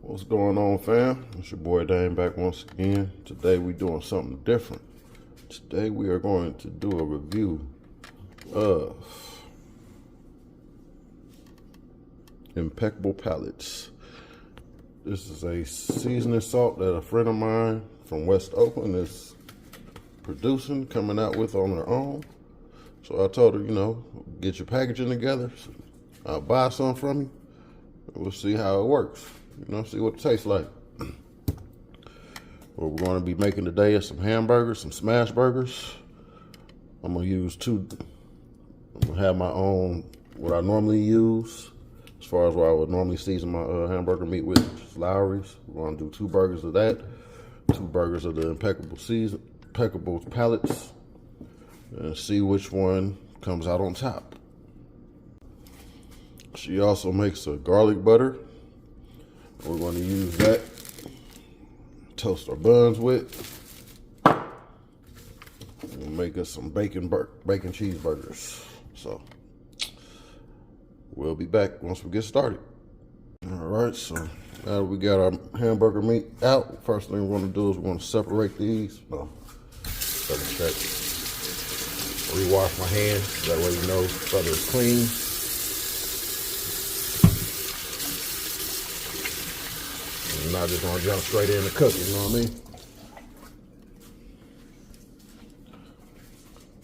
What's going on, fam? It's your boy Dane back once again. Today we doing something different. Today we are going to do a review of Impeccable Palates. This is a seasoning salt that a friend of mine from West Oakland is producing, coming out with on her own. So I told her, get your packaging together. I'll buy some from you. We'll see how it works. See what it tastes like. What we're going to be making today is some hamburgers, some smash burgers. I'm going to use two. I'm going to have my own, what I normally use, as far as what I would normally season my hamburger meat with, just Lawry's. We're going to do 2 burgers of that, 2 burgers of the Impeccable Palates, and see which one comes out on top. She also makes a garlic butter. We're going to use that, toast our buns with. We'll make us some bacon cheeseburgers. So we'll be back once we get started. All right, so now that we got our hamburger meat out, first thing we're going to do is we're going to separate these. Double check. Rewash my hands, that way you know butter is clean. I'm not just gonna jump straight in to cook it, you know what I mean?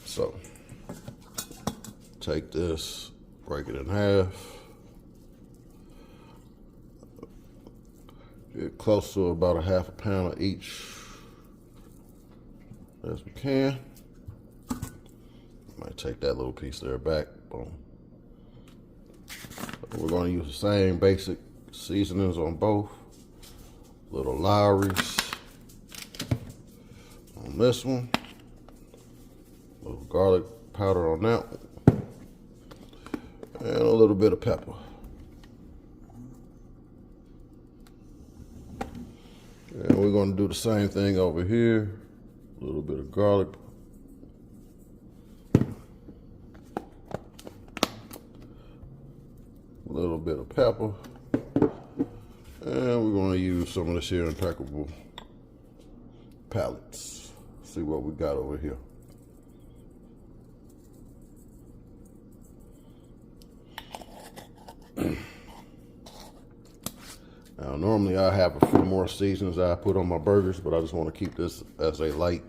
So, take this, break it in half. Get close to about a half a pound of each as we can. Might take that little piece there back, boom. We're gonna use the same basic seasonings on both. Little Lawry's on this one, little garlic powder on that one, and a little bit of pepper. And we're going to do the same thing over here. A little bit of garlic, a little bit of pepper. And we're going to use some of this here Impeccable Palates. See what we got over here. Now, normally I have a few more seasonings that I put on my burgers, but I just want to keep this as a light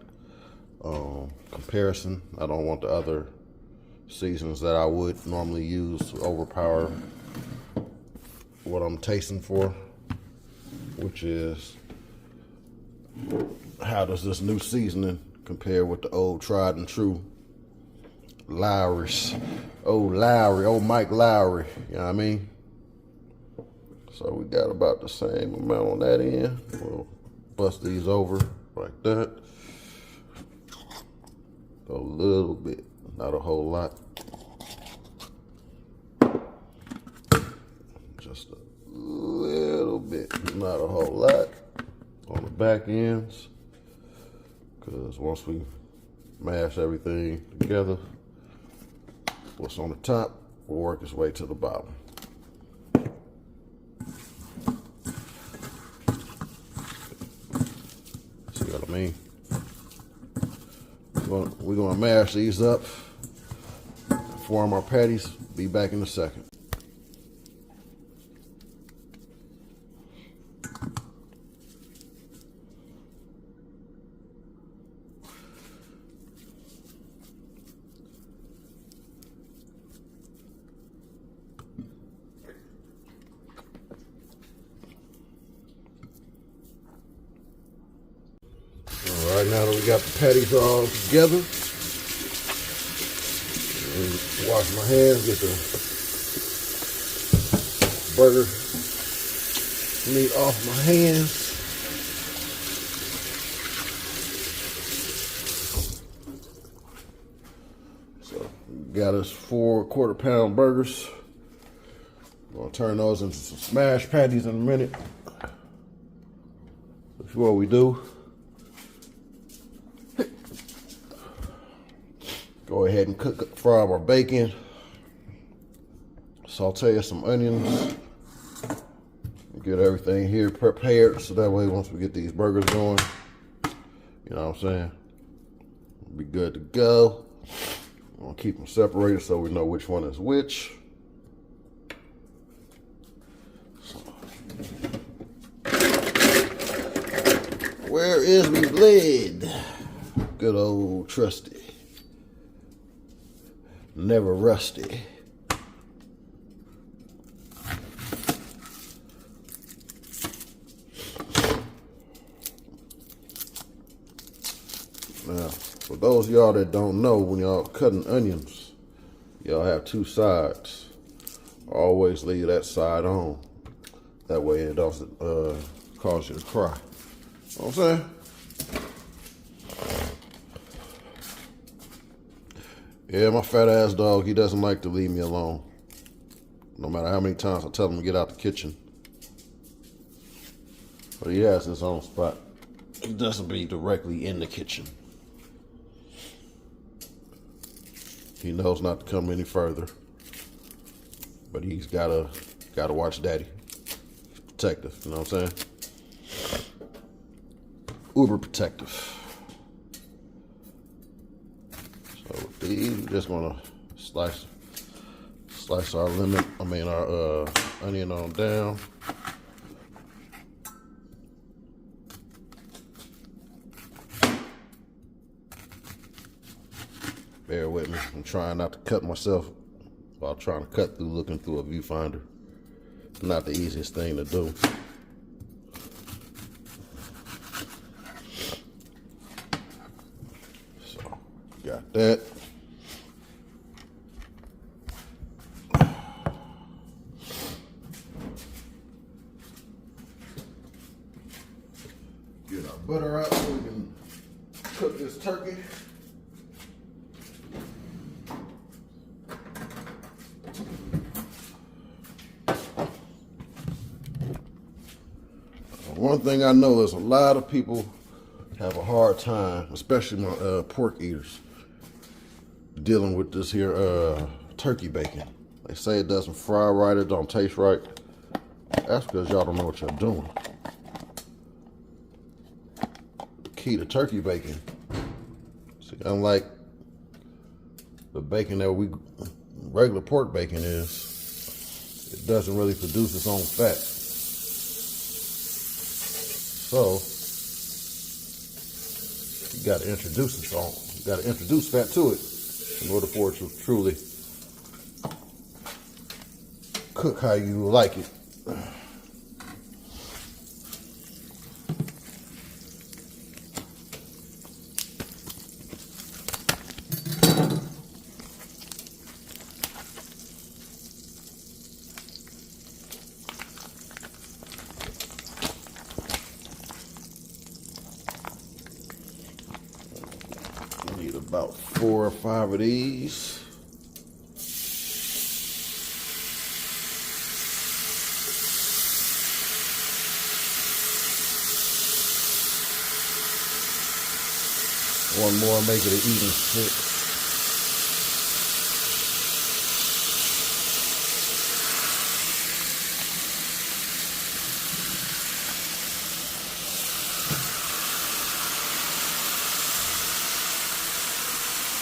comparison. I don't want the other seasonings that I would normally use to overpower what I'm tasting for, which is how does this new seasoning compare with the old tried and true Lawry's, old Mike Lawry, you know what I mean? So we got about the same amount on that end. We'll bust these over like that. A little bit, not a whole lot. Just a little bit, not a whole lot on the back ends, because once we mash everything together, what's on the top will work its way to the bottom. See what I mean? We're gonna mash these up, form our patties. Be back in a second. All right, now that we got the patties all together, wash my hands, get the burger meat off my hands. So, got us 4 quarter-pound burgers. I'm gonna turn those into some smash patties in a minute. Before we do, go ahead and fry our bacon. Saute some onions. Get everything here prepared so that way once we get these burgers going, you know what I'm saying, we'll be good to go. I'm gonna keep them separated so we know which one is which. Where is me blade? Good old trusty. Never rusty. Now, for those of y'all that don't know, when y'all cutting onions, y'all have two sides. Always leave that side on. That way it doesn't cause you to cry. You know what I'm saying? Yeah, my fat ass dog, he doesn't like to leave me alone. No matter how many times I tell him to get out the kitchen. But he has his own spot. He doesn't be directly in the kitchen. He knows not to come any further. But he's gotta watch daddy. He's protective, you know what I'm saying? Uber protective. So with these, we're just gonna slice our our onion on down. Bear with me. I'm trying not to cut myself while trying to cut through looking through a viewfinder. Not the easiest thing to do. So, got that. Get our butter out so we can cook this turkey. One thing I know is a lot of people have a hard time, especially my pork eaters, dealing with this here turkey bacon. They say it doesn't fry right, it don't taste right. That's because y'all don't know what you're doing. The key to turkey bacon, see, unlike the bacon that regular pork bacon is, it doesn't really produce its own fat. So you got to introduce its own. You got to introduce fat to it in order for it to truly cook how you like it. Need about 4 or 5 of these. One more, make it an even 6.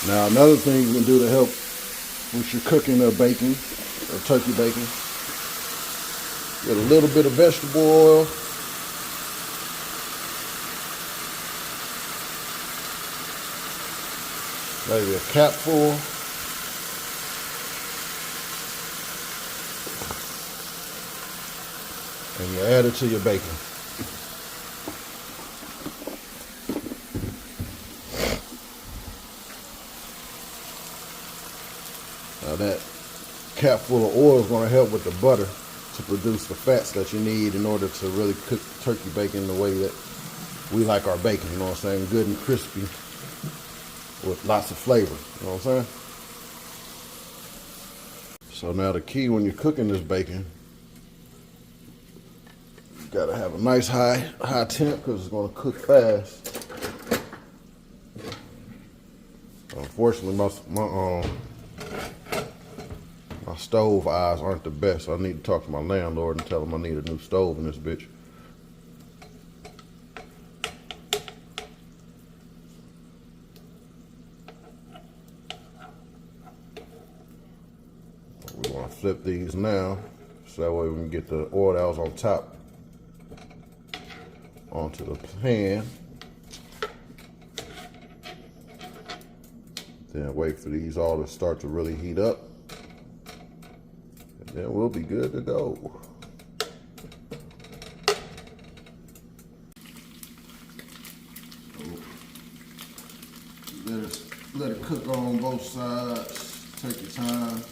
Now another thing you can do to help with your cooking of bacon, or turkey bacon, get a little bit of vegetable oil. Maybe a capful. And you add it to your bacon. Now that cap full of oil is going to help with the butter to produce the fats that you need in order to really cook turkey bacon the way that we like our bacon, you know what I'm saying? Good and crispy with lots of flavor, you know what I'm saying? So now the key when you're cooking this bacon, you gotta have a nice high temp because it's gonna cook fast. Unfortunately, my stove eyes aren't the best. So I need to talk to my landlord and tell him I need a new stove in this bitch. We want to flip these now, so that way we can get the oil that was on top onto the pan. Then wait for these all to start to really heat up. And then we'll be good to go. Let it cook on both sides. Take your time.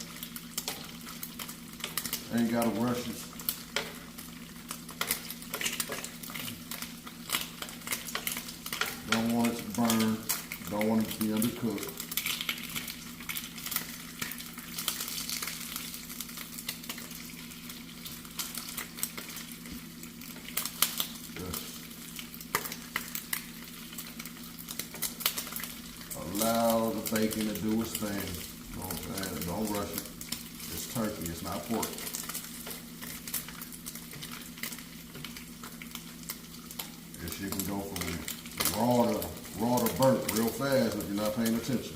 Ain't gotta rush it. Don't want it to burn. Don't want it to be undercooked. Allow the bacon to do its thing. You know what I'm saying? Don't rush it. It's turkey, it's not pork. This shit can go from raw to burnt real fast if you're not paying attention.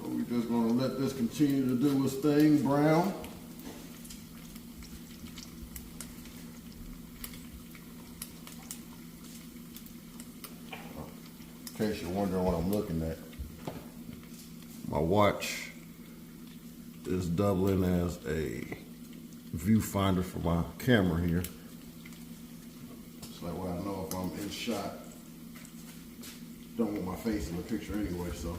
We're just gonna let this continue to do its thing, brown. In case you're wondering what I'm looking at, my watch is doubling as a viewfinder for my camera here. It's like way I know if I'm in shot. Don't want my face in the picture anyway, so.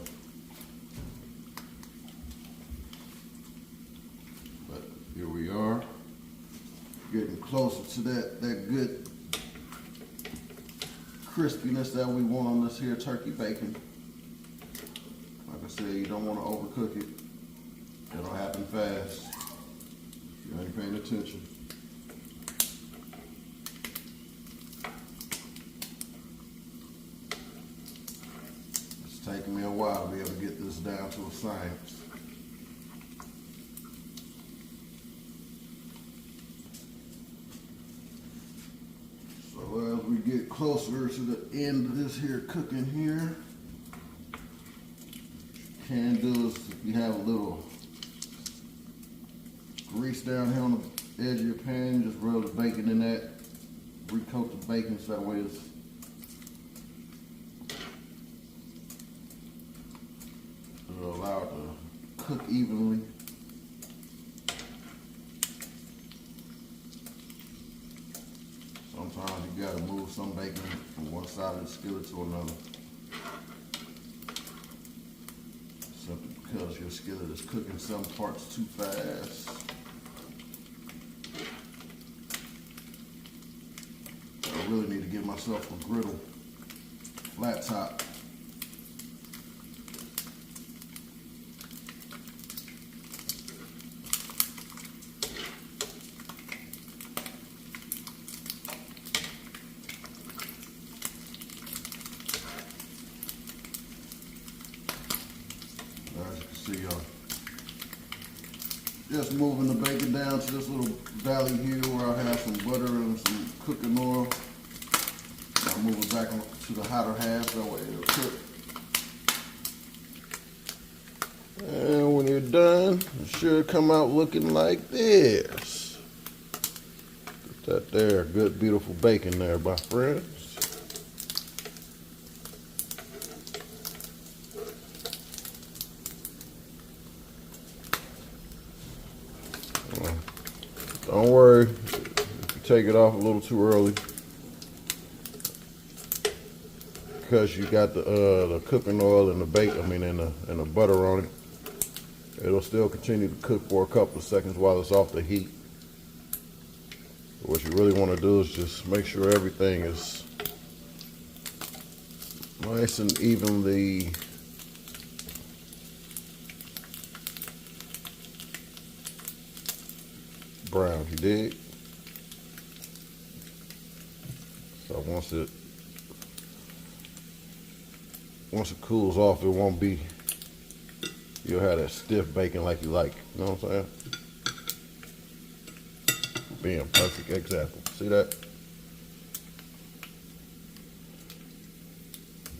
Here we are, getting closer to that good crispiness that we want on this here turkey bacon. Like I said, you don't want to overcook it. It'll happen fast if you ain't paying attention. It's taking me a while to be able to get this down to a science. As we get closer to the end of this here cooking here, what you can do is if you have a little grease down here on the edge of your pan, just rub the bacon in that, recoat the bacon so that way it'll allow it to cook evenly. Sometimes you gotta move some bacon from one side of the skillet to another. Simply because your skillet is cooking some parts too fast. I really need to give myself a griddle, flat top. As you can see, y'all, just moving the bacon down to this little valley here where I have some butter and some cooking oil. I'll move it back to the hotter half, that way it'll cook. And when you're done, it should come out looking like this. Get that there, good beautiful bacon there, my friends. Don't worry if you take it off a little too early, because you got the cooking oil and the bacon, and the butter on it. It'll still continue to cook for a couple of seconds while it's off the heat. But what you really want to do is just make sure everything is nice and evenly brown, you dig? So once it cools off, it won't be, you'll have that stiff bacon like you like. You know what I'm saying? Being a perfect example. See that?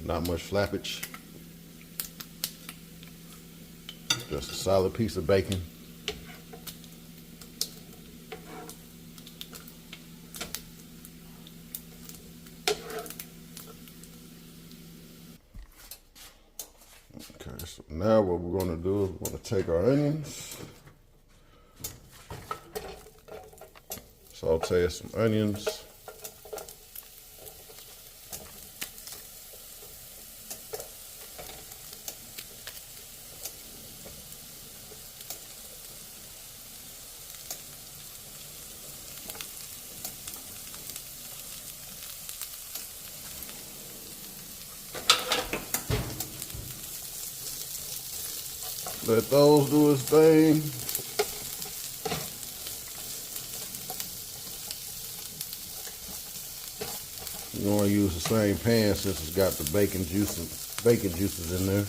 Not much flappage. Just a solid piece of bacon. Okay, so now what we're going to do is we're going to take our onions, saute some onions. Let those do its thing. You want to use the same pan since it's got the bacon juices in there.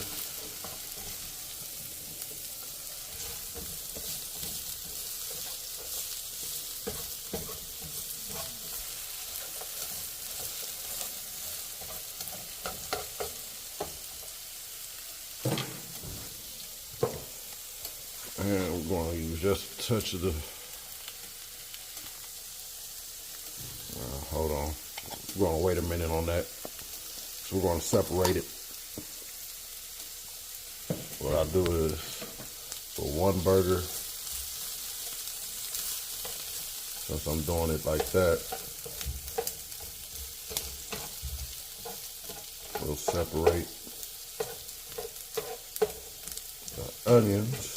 And we're going to use just a touch of the, hold on, we're going to wait a minute on that. So we're going to separate it. What I'll do is, for one burger, since I'm doing it like that, we'll separate the onions.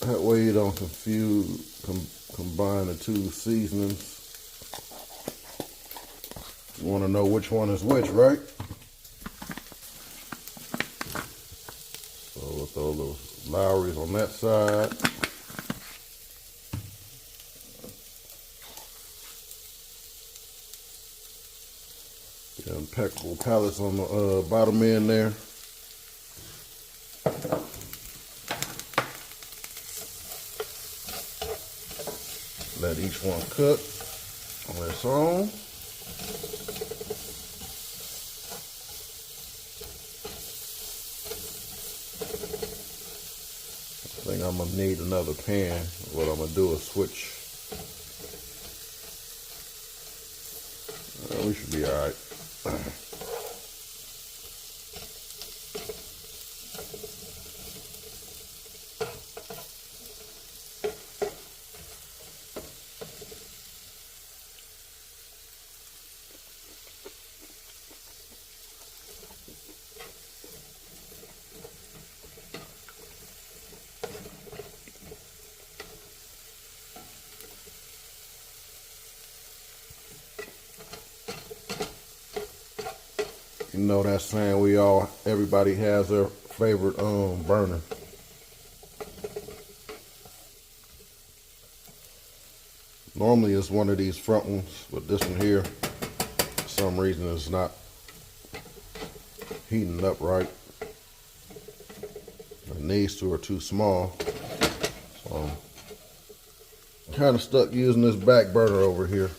That way you don't combine the two seasonings. You want to know which one is which, right? So we'll throw those Lowry's on that side. The impeccable palates on the bottom end there. Let each one cook on its own. I think I'm gonna need another pan. What I'm gonna do is switch. We should be all right. You know that saying, everybody has their favorite burner. Normally it's one of these front ones, but this one here, for some reason, is not heating up right. These two are too small, so I'm kind of stuck using this back burner over here.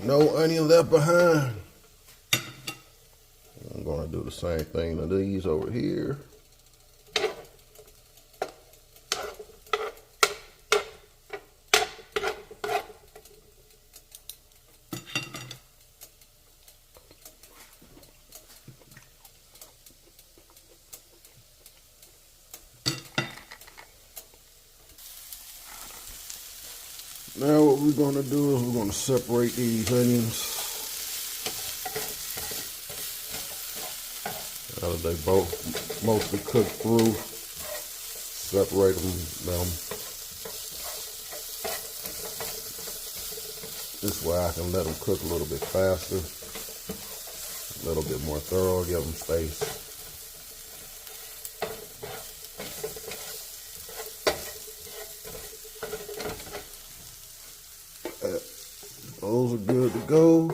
No onion left behind. I'm gonna do the same thing to these over here. Now what we're gonna do is we're gonna separate these onions. Now that they both mostly cooked through, separate them. This way I can let them cook a little bit faster, a little bit more thorough, give them space. Those are good to go.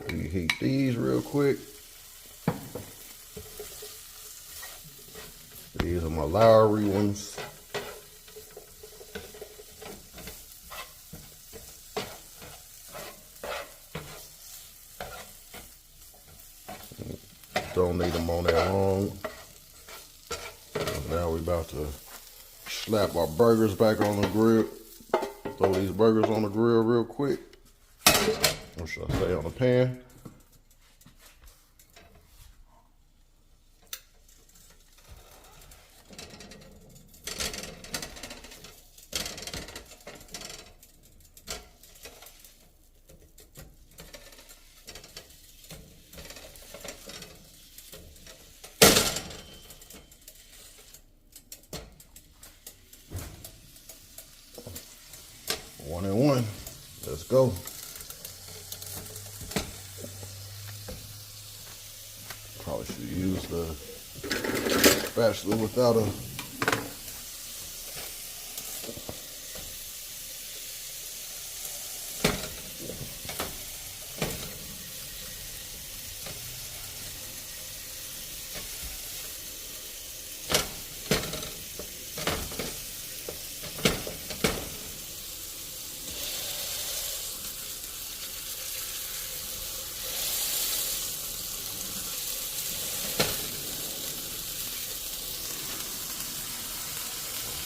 Reheat these real quick. These are my Lowry ones. Don't need them on that long. Now we're about to slap our burgers back on the grill. Throw these burgers on the grill real quick. Or should I say on the pan? One and one. Let's go. Probably should use the spatula without a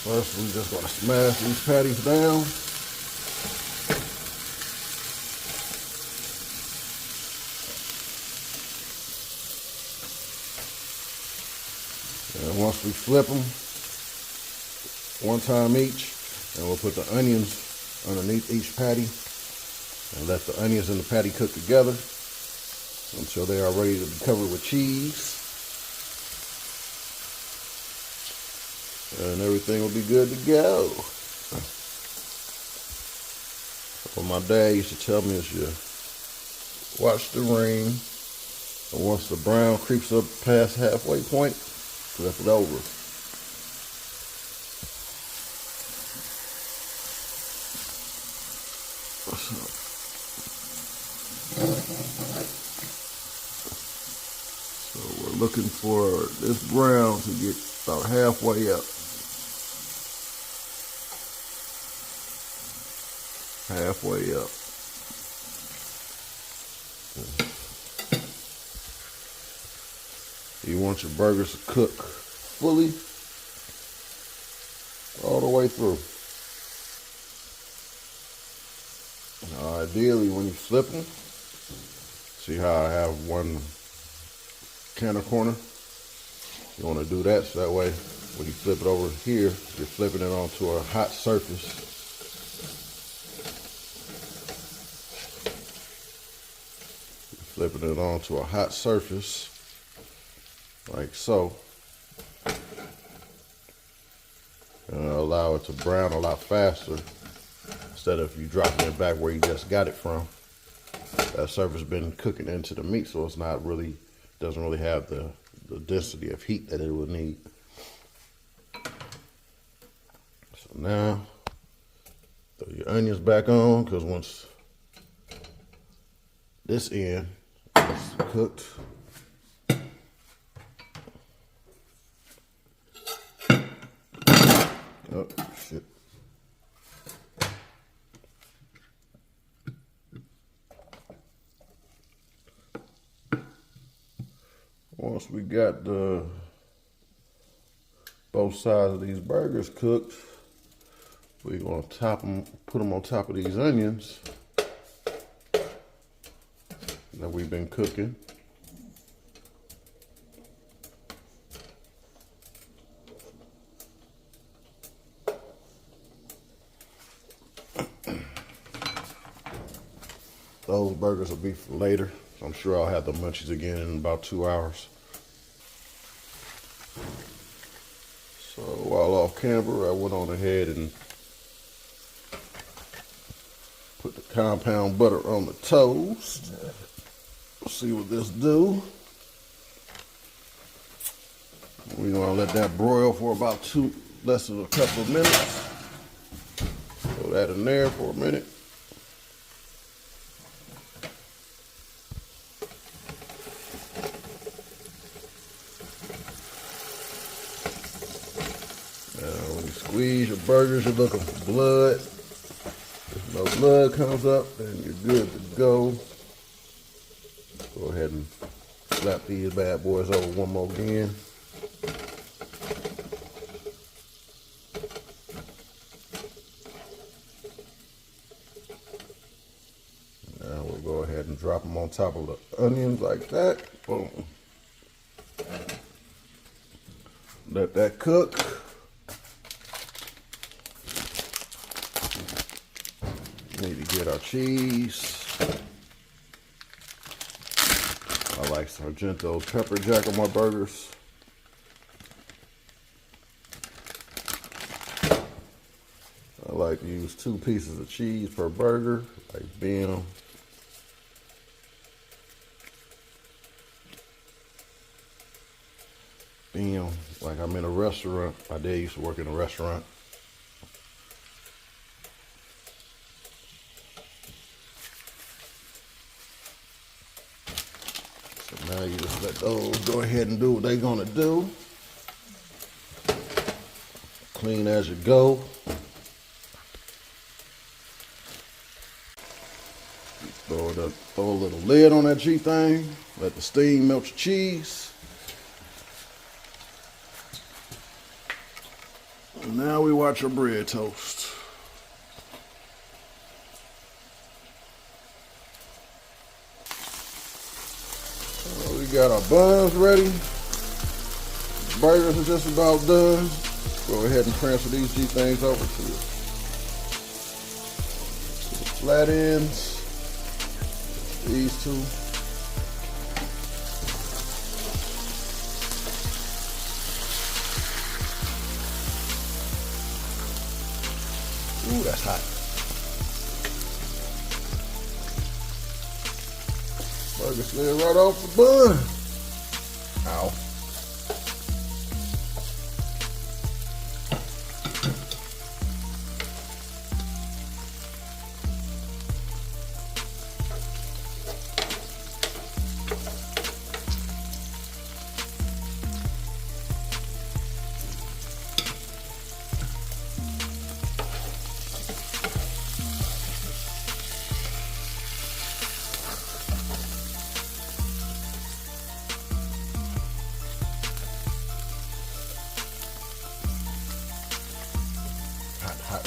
First, we're just going to smash these patties down. And once we flip them, one time each, and we'll put the onions underneath each patty and let the onions and the patty cook together until they are ready to be covered with cheese. And everything will be good to go. What my dad used to tell me is you watch the ring, and once the brown creeps up past halfway point, flip it over. So we're looking for this brown to get about halfway up. Halfway up. You want your burgers to cook fully all the way through. Now, ideally, when you flip them, see how I have one counter corner? You want to do that so that way when you flip it over here, you're flipping it onto a hot surface. Flipping it onto a hot surface, like so. And allow it to brown a lot faster instead of you dropping it back where you just got it from. That surface been cooking into the meat, so it's not really, doesn't really have the density of heat that it would need. So now, throw your onions back on, because once this end is cooked, oh shit. Once we got both sides of these burgers cooked, we're gonna put them on top of these onions that we've been cooking. burgers will be for later. I'm sure I'll have the munchies again in about 2 hours. So while off camera, I went on ahead and put the compound butter on the toast. Let's see what this do. We're gonna let that broil for about less than a couple of minutes. Throw that in there for a minute. Now when you squeeze your burgers, you're looking for blood. If no blood comes up, then you're good to go. Go ahead and slap these bad boys over one more again. Now we'll go ahead and drop them on top of the onions like that. Boom. Let that cook. Need to get our cheese. I like Sargento pepper jack on my burgers. I like to use 2 pieces of cheese per burger, like bam. Bam, like I'm in a restaurant. My dad used to work in a restaurant. So now you just let those go ahead and do what they're gonna do. Clean as you go. Throw a little lid on that G thing. Let the steam melt your cheese. And now we watch our bread toast. We got our buns ready. Burgers are just about done. Go ahead and transfer these G things over to the flat ends. These 2. Ooh, that's hot. Burger slid right off the bun. Ow.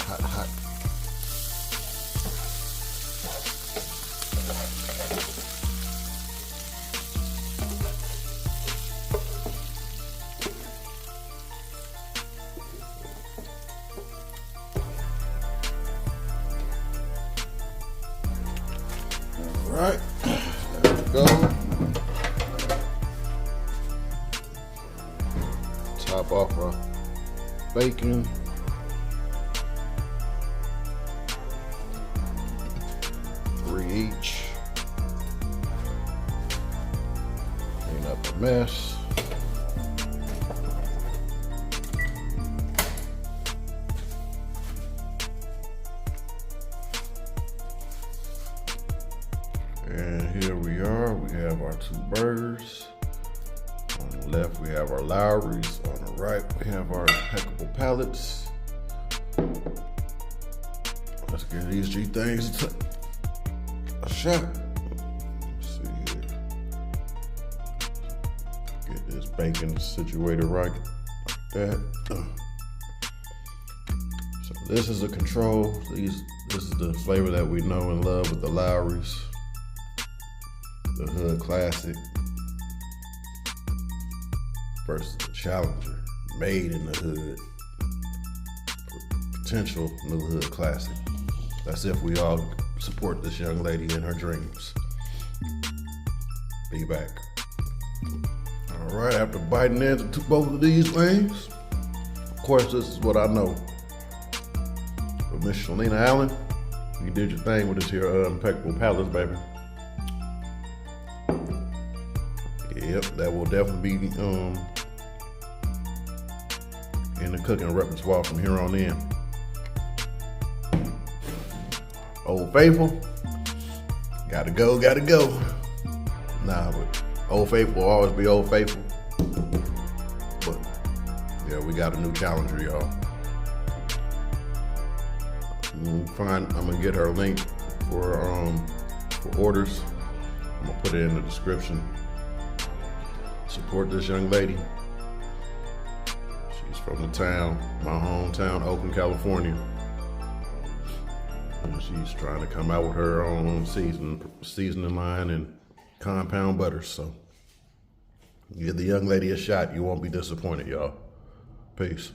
Hot. All right, there we go. Top off our bacon. Each. Clean up the mess. And here we are. We have our 2 burgers. On the left, we have our Lowry's. On the right, we have our impeccable palates. Let's get these G things a shot. Let's see here. Get this bacon situated right like that. So this is the control. This is the flavor that we know and love with the Lowry's. The Hood Classic versus the Challenger, made in the hood. Potential new Hood Classic. That's if we all support this young lady in her dreams. Be back. All right, after biting into both of these things, of course, this is what I know. But Miss Shalina Allen, you did your thing with this here impeccable palace, baby. Yep, that will definitely be in the cooking repertoire from here on in. Old Faithful, gotta go. Nah, but Old Faithful will always be Old Faithful. But yeah, we got a new challenger, y'all. I'm gonna get her link for orders. I'm gonna put it in the description. Support this young lady. She's from the town, my hometown, Oakland, California. And she's trying to come out with her own seasoning line and compound butters. So give the young lady a shot. You won't be disappointed, y'all. Peace.